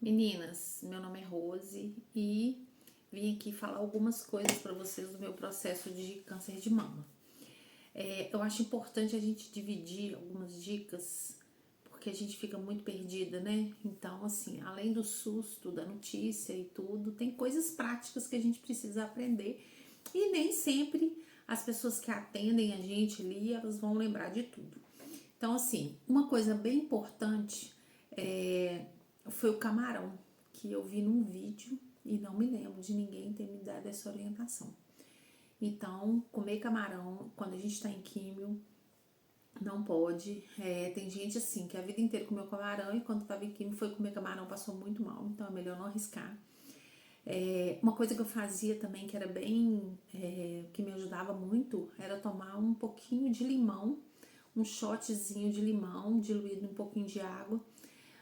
Meninas, meu nome é Rose e vim aqui falar algumas coisas para vocês do meu processo de câncer de mama. Eu acho importante a gente dividir algumas dicas, porque a gente fica muito perdida, né? Então, assim, além do susto, da notícia e tudo, tem coisas práticas que a gente precisa aprender e nem sempre as pessoas que atendem a gente ali, elas vão lembrar de tudo. Então, assim, uma coisa bem importante foi o camarão, que eu vi num vídeo e não me lembro de ninguém ter me dado essa orientação. Então, comer camarão, quando a gente tá em químio, não pode. Tem gente assim, que a vida inteira comeu camarão e quando tava em químio foi comer camarão, passou muito mal. Então, é melhor não arriscar. Uma coisa que eu fazia também, que era bem, que me ajudava muito, era tomar um pouquinho de limão, um shotzinho de limão, diluído em um pouquinho de água,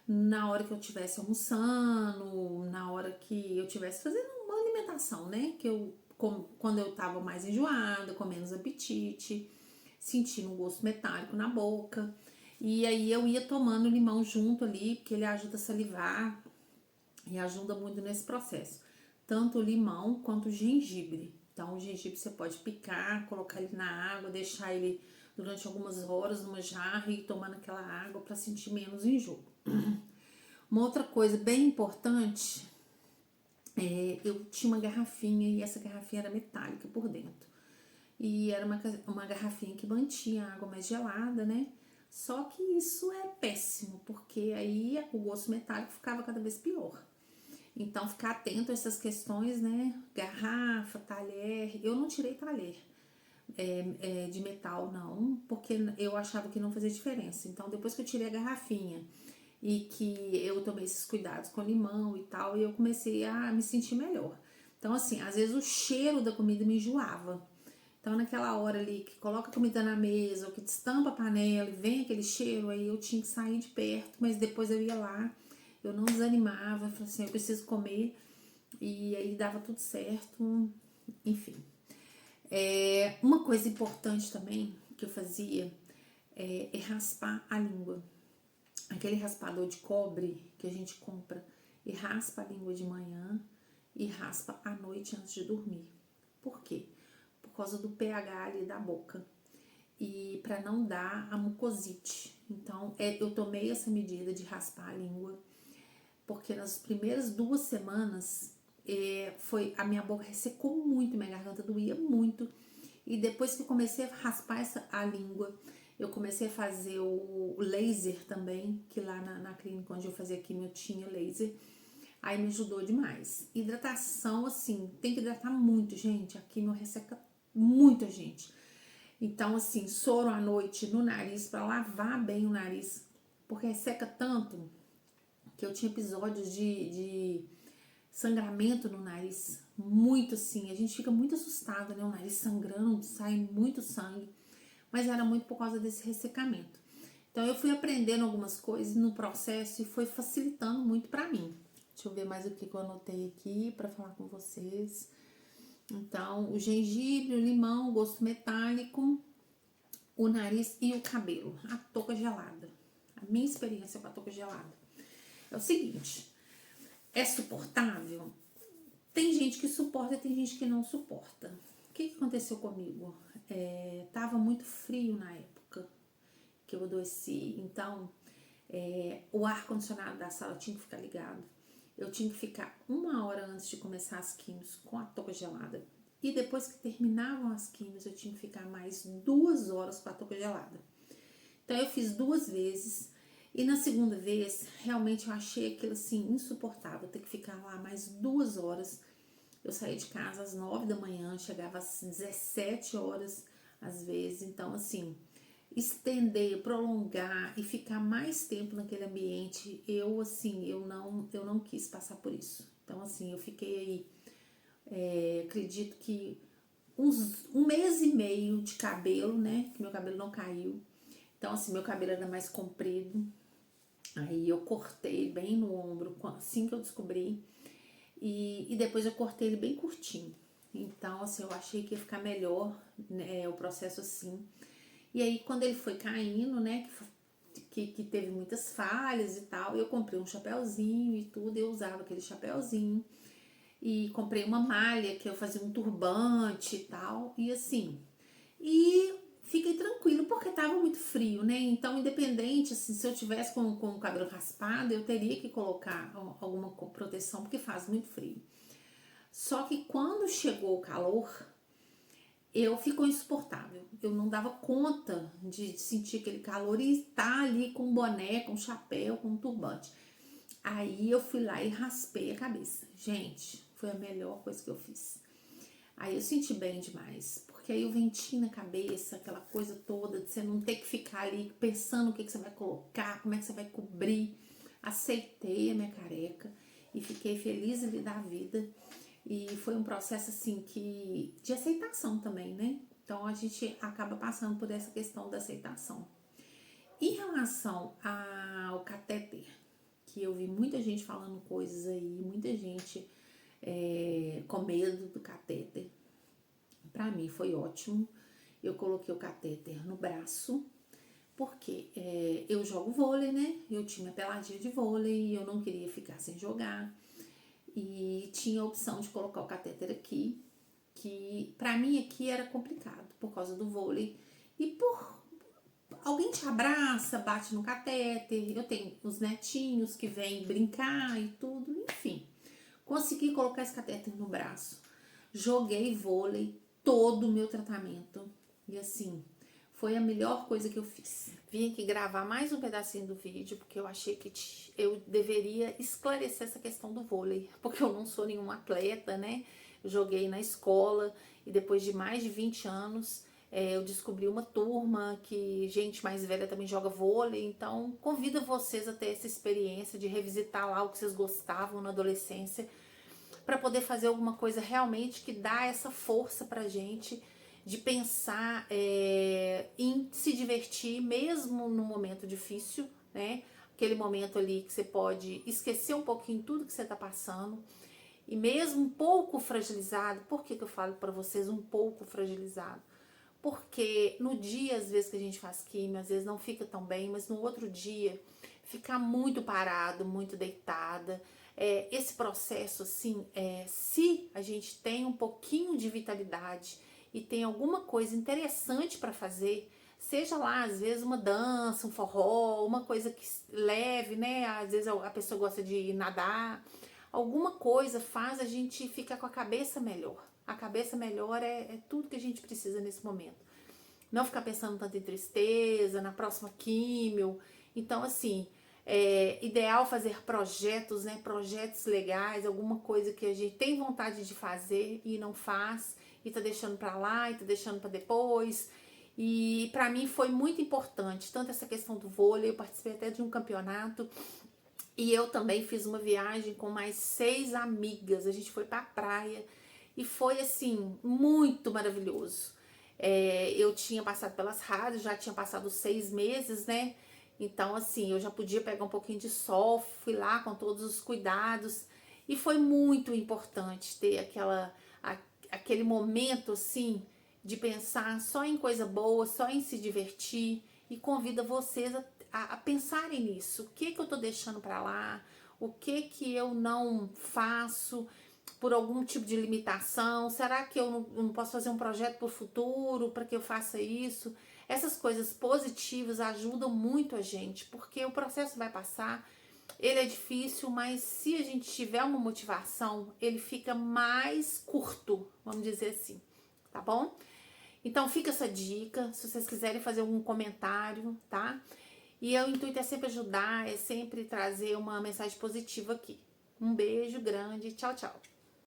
na hora que eu estivesse almoçando, na hora que eu estivesse fazendo uma alimentação, né? Quando eu tava mais enjoada, com menos apetite, sentindo um gosto metálico na boca. E aí eu ia tomando limão junto ali, porque ele ajuda a salivar e ajuda muito nesse processo. Tanto o limão quanto o gengibre. Então, o gengibre você pode picar, colocar ele na água, deixar ele durante algumas horas numa jarra e ir tomando aquela água para sentir menos enjoo. Uma outra coisa bem importante, eu tinha uma garrafinha e essa garrafinha era metálica por dentro. E era uma garrafinha que mantinha a água mais gelada, né? Só que isso é péssimo, porque aí o gosto metálico ficava cada vez pior. Então, ficar atento a essas questões, né? Garrafa, talher. Eu não tirei talher de metal, não, porque eu achava que não fazia diferença. Então, depois que eu tirei a garrafinha e que eu tomei esses cuidados com limão e tal, eu comecei a me sentir melhor. Então, assim, às vezes o cheiro da comida me enjoava. Então, naquela hora ali que coloca a comida na mesa, ou que destampa a panela e vem aquele cheiro, aí eu tinha que sair de perto, mas depois eu ia lá, eu não desanimava, falei assim, eu preciso comer, e aí dava tudo certo, enfim. Uma coisa importante também que eu fazia é raspar a língua. Aquele raspador de cobre que a gente compra e raspa a língua de manhã e raspa à noite antes de dormir. Por quê? Por causa do pH ali da boca e para não dar a mucosite. Então, eu tomei essa medida de raspar a língua porque nas primeiras 2 semanas foi a minha boca ressecou muito, minha garganta doía muito. E depois que eu comecei a raspar a língua, eu comecei a fazer o laser também, que lá na clínica onde eu fazia quimio eu tinha laser. Aí me ajudou demais. Hidratação, assim, tem que hidratar muito, gente. A quimio resseca muita gente. Então, assim, soro à noite no nariz para lavar bem o nariz, porque resseca tanto que eu tinha episódios de sangramento no nariz, muito assim, a gente fica muito assustada, né? O nariz sangrando, sai muito sangue, mas era muito por causa desse ressecamento. Então eu fui aprendendo algumas coisas no processo e foi facilitando muito pra mim. Deixa eu ver mais o que eu anotei aqui pra falar com vocês. Então, o gengibre, o limão, o gosto metálico, o nariz e o cabelo, a touca gelada. A minha experiência com a touca gelada é o seguinte: é suportável? Tem gente que suporta e tem gente que não suporta. O que aconteceu comigo? Tava muito frio na época que eu adoeci, então o ar-condicionado da sala tinha que ficar ligado. Eu tinha que ficar 1 hora antes de começar as químios com a touca gelada. E depois que terminavam as químios, eu tinha que ficar mais 2 horas com a touca gelada. Então eu fiz 2 vezes. E na segunda vez, realmente eu achei aquilo assim insuportável, ter que ficar lá mais 2 horas. Eu saía de casa às 9 da manhã, chegava às 17 horas às vezes. Então, assim, estender, prolongar e ficar mais tempo naquele ambiente, eu não quis passar por isso. Então, assim, eu fiquei aí, acredito que um mês e meio de cabelo, né? Que meu cabelo não caiu. Então, assim, meu cabelo era mais comprido. Aí eu cortei bem no ombro, assim que eu descobri. E depois eu cortei ele bem curtinho. Então, assim, eu achei que ia ficar melhor, né, o processo assim. E aí, quando ele foi caindo, né, que teve muitas falhas e tal. Eu comprei um chapéuzinho e tudo, eu usava aquele chapéuzinho. E comprei uma malha que eu fazia um turbante e tal. E assim, e fiquei tranquilo porque tava muito frio, né? Então, independente, assim, se eu tivesse com o cabelo raspado, eu teria que colocar alguma proteção porque faz muito frio. Só que quando chegou o calor, eu ficou insuportável. Eu não dava conta de sentir aquele calor e estar ali com um boné, com um chapéu, com um turbante. Aí eu fui lá e raspei a cabeça. Gente, foi a melhor coisa que eu fiz. Aí eu senti bem demais, porque aí o ventinho na cabeça, aquela coisa toda, de você não ter que ficar ali pensando o que você vai colocar, como é que você vai cobrir. Aceitei a minha careca e fiquei feliz ali da vida. E foi um processo assim de aceitação também, né? Então a gente acaba passando por essa questão da aceitação. Em relação ao catéter, que eu vi muita gente falando coisas aí, muita gente com medo do catéter. Pra mim foi ótimo. Eu coloquei o catéter no braço, porque eu jogo vôlei, né? Eu tinha peladinha de vôlei e eu não queria ficar sem jogar. E tinha a opção de colocar o catéter aqui, que pra mim aqui era complicado por causa do vôlei. E por alguém te abraça, bate no catéter. Eu tenho os netinhos que vêm brincar e tudo, enfim. Consegui colocar esse catéter no braço. Joguei vôlei todo o meu tratamento. E assim, foi a melhor coisa que eu fiz. Vim aqui gravar mais um pedacinho do vídeo, porque eu achei que eu deveria esclarecer essa questão do vôlei. Porque eu não sou nenhum atleta, né? Eu joguei na escola e depois de mais de 20 anos... eu descobri uma turma que gente mais velha também joga vôlei, então convido vocês a ter essa experiência de revisitar lá o que vocês gostavam na adolescência, para poder fazer alguma coisa realmente que dá essa força pra gente de pensar em se divertir mesmo no momento difícil, né? Aquele momento ali que você pode esquecer um pouquinho tudo que você tá passando. E mesmo um pouco fragilizado, por que eu falo para vocês um pouco fragilizado? Porque no dia, às vezes, que a gente faz químio, às vezes não fica tão bem, mas no outro dia ficar muito parado, muito deitada. Esse processo, assim, se a gente tem um pouquinho de vitalidade e tem alguma coisa interessante para fazer, seja lá, às vezes, uma dança, um forró, uma coisa que leve, né? Às vezes a pessoa gosta de nadar. Alguma coisa faz a gente ficar com a cabeça melhor. A cabeça melhor é tudo que a gente precisa nesse momento. Não ficar pensando tanto em tristeza, na próxima químio. Então, assim, é ideal fazer projetos, né? Projetos legais, alguma coisa que a gente tem vontade de fazer e não faz, e tá deixando pra lá, e tá deixando pra depois. E pra mim foi muito importante, tanto essa questão do vôlei, eu participei até de um campeonato. E eu também fiz uma viagem com mais 6 amigas. A gente foi pra praia e foi assim, muito maravilhoso. Eu tinha passado pelas rádios, já tinha passado 6 meses, né? Então, assim, eu já podia pegar um pouquinho de sol, fui lá com todos os cuidados. E foi muito importante ter aquele momento, assim, de pensar só em coisa boa, só em se divertir. E convido vocês a pensarem nisso. O que eu tô deixando pra lá? O que eu não faço por algum tipo de limitação? Será que eu não posso fazer um projeto pro futuro para que eu faça isso? Essas coisas positivas ajudam muito a gente, porque o processo vai passar, ele é difícil, mas se a gente tiver uma motivação, ele fica mais curto, vamos dizer assim, tá bom? Então fica essa dica, se vocês quiserem fazer algum comentário, tá? E o intuito é sempre ajudar, é sempre trazer uma mensagem positiva aqui. Um beijo grande, tchau, tchau.